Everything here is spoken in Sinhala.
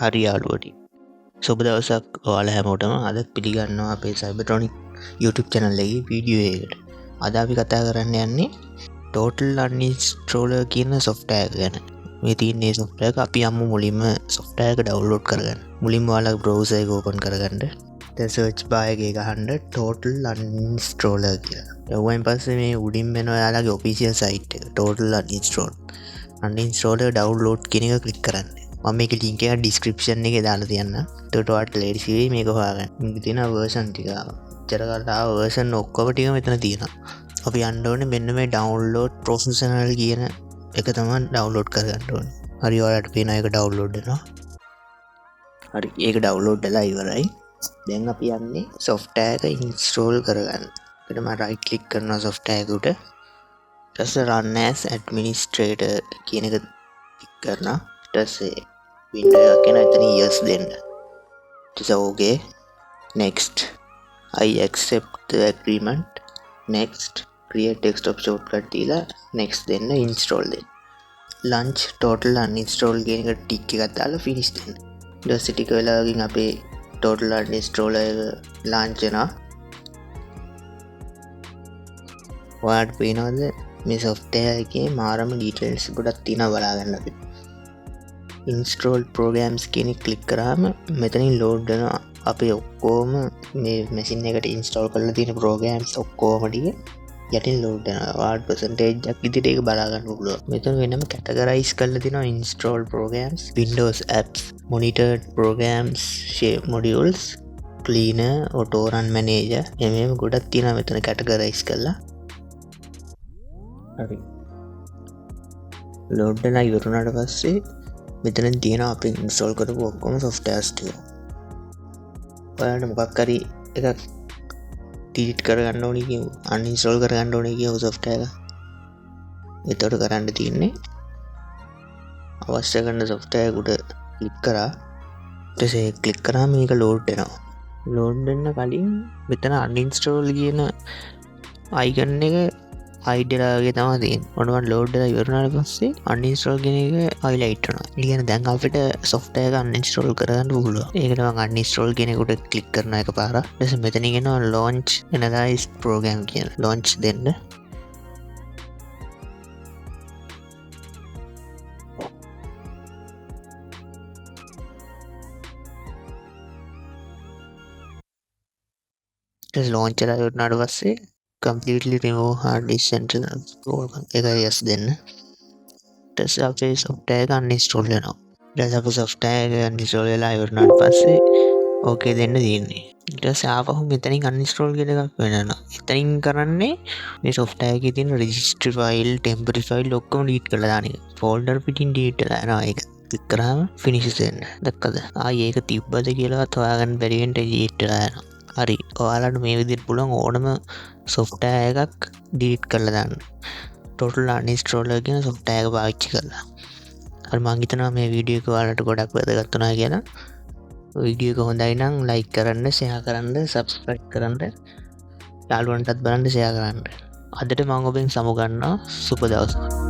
හරි යාළුවනි සුබ දවසක් ඔයාලා හැමෝටම අද පිළිගන්නවා අපේ සයිබර්ට්‍රොනික් YouTube channel එකේ වීඩියෝ එකකට. අද අපි කතා කරන්න යන්නේ Total Uninstaller කියන software එක ගැන. මේ තියෙන software එක අපි යමු මුලින්ම software එක download කරගන්න. මුලින්ම ඔයාලා browser එක open කරගන්න. දැන් search bar එකේ ගහන්න Total Uninstaller කියලා. එවුවෙන් පස්සේ මේ උඩින් වෙන ඔයාලගේ official site එක Total Uninstaller download කියන එක click කරන්න. මම මේක link එක description එකේ දාලා තියන්න. එතකොට ඔයාලට ලේසි වෙයි මේක හොයාගන්න. මේක තියෙන version ටික. ඉතරකට ආව version ඔක්කොම ටික මෙතන තියෙනවා. අපි යන්න ඕනේ මෙන්න මේ download professional කියන එක තමයි download කරගන්න ඕනේ. හරි ඔයාලට පේනවා ඒක download වෙනවා. හරි ඒක download වෙලා ඉවරයි. දැන් අපි යන්නේ software එක install කරගන්න. ඒකට මම right click කරනවා software එකට. ඊට පස්සේ run as administrator කියන එක click කරනවා. ඊටසේ window එකක් එන එතන yes දෙන්න. ඊට okay next I accept the agreement next create desktop shortcut දීලා next දෙන්න install දෙන්න. launch total uninstall කියන එක tick එකක් දාලා finish දෙන්න. ඊට පස්සේ ටික වෙලාවකින් අපේ total uninstaller එක launch වෙනවා. ඔයාලට පේනවද මේ software එකේ මාරම details ගොඩක් තියෙනවා බලාගන්න අපිට. install programs කියන click කරාම මෙතනින් load වෙනවා අපේ ඔක්කොම මේ machine එකට install කරලා තියෙන programs ඔක්කොම ටික යටින් load වෙනවා. ඔයාලට percentage එකක් විදිහට ඒක බලා ගන්න පුළුවන්. මෙතන වෙනම categorize කරලා තියෙනවා install programs, Windows apps, monitored programs, share modules, cleaner, auto run manager. මේව ගොඩක් තියෙනවා මෙතන categorize කරලා. හරි. load වෙලා ඉවරුණාට පස්සේ මෙතන තියෙන අපි install කරපු ඔක්කොම softwares ටික. ඔයාලට මොකක් හරි එකක් delete කරගන්න ඕනේ කියමු, uninstall කරගන්න ඕනේ කියමු software එක. එතකොට කරන්න තියෙන්නේ අවශ්‍ය කරන software එකට click කරා. ඊට පස්සේ click කරාම මේක load වෙනවා. load වෙන්න කලින් මෙතන uninstall කියන icon එක hide වෙලා වගේ තමයි තියෙන්නේ. ඔන්න load වෙලා ඉවරුනාට පස්සේ uninstall කියන එක highlight වෙනවා. ඒ කියන්නේ දැන් අපිට software එක uninstall කරගන්න පුළුවන්. ඒකට මම uninstall කියන එකට click කරනවා එකපාරක්. ඊට පස්සේ මෙතනින් එනවා launch analyze program කියන. launch දෙන්න. ඊට launch කරලා ඉවරුනාට පස්සේ completely remove hard disk central program එක yes දෙන්න. ඊට පස්සේ අපේ software එක uninstall වෙනවා. ඊට පස්සේ අපේ software එක uninstall වෙලා ඉවරනාට පස්සේ okay දෙන්න තියෙන්නේ. ඊට පස්සේ ආපහු මෙතනින් uninstall කියන එකක් වෙනවා. එතනින් කරන්නේ මේ software එකේ තියෙන registry file, temporary file ඔක්කොම delete කරලා දාන එක. folder පිටින් delete වෙලා යනවා ඒක. click කරාම finish දෙන්න. දැක්කද? ආයේ ඒක තිබ්බද කියලාවත් හොයාගන්න බැරි වෙන්න delete වෙලා යනවා. හරි ඔයාලට මේ විදිහට පුළුවන් ඕනම software එකක් delete කරලා දාන්න. Total Uninstaller කියන software එක පාවිච්චි කරලා. හරි මම හිතනවා මේ වීඩියෝ එක ඔයාලට ගොඩක් වැදගත් වුණා කියලා. වීඩියෝ එක හොඳයි නම් like කරන්න, share කරන්න, subscribe කරන්න, යාළුවන්ටත් බලන්න share කරන්න. අදට මම ඔබෙන් සමු ගන්නවා. සුබ දවසක්.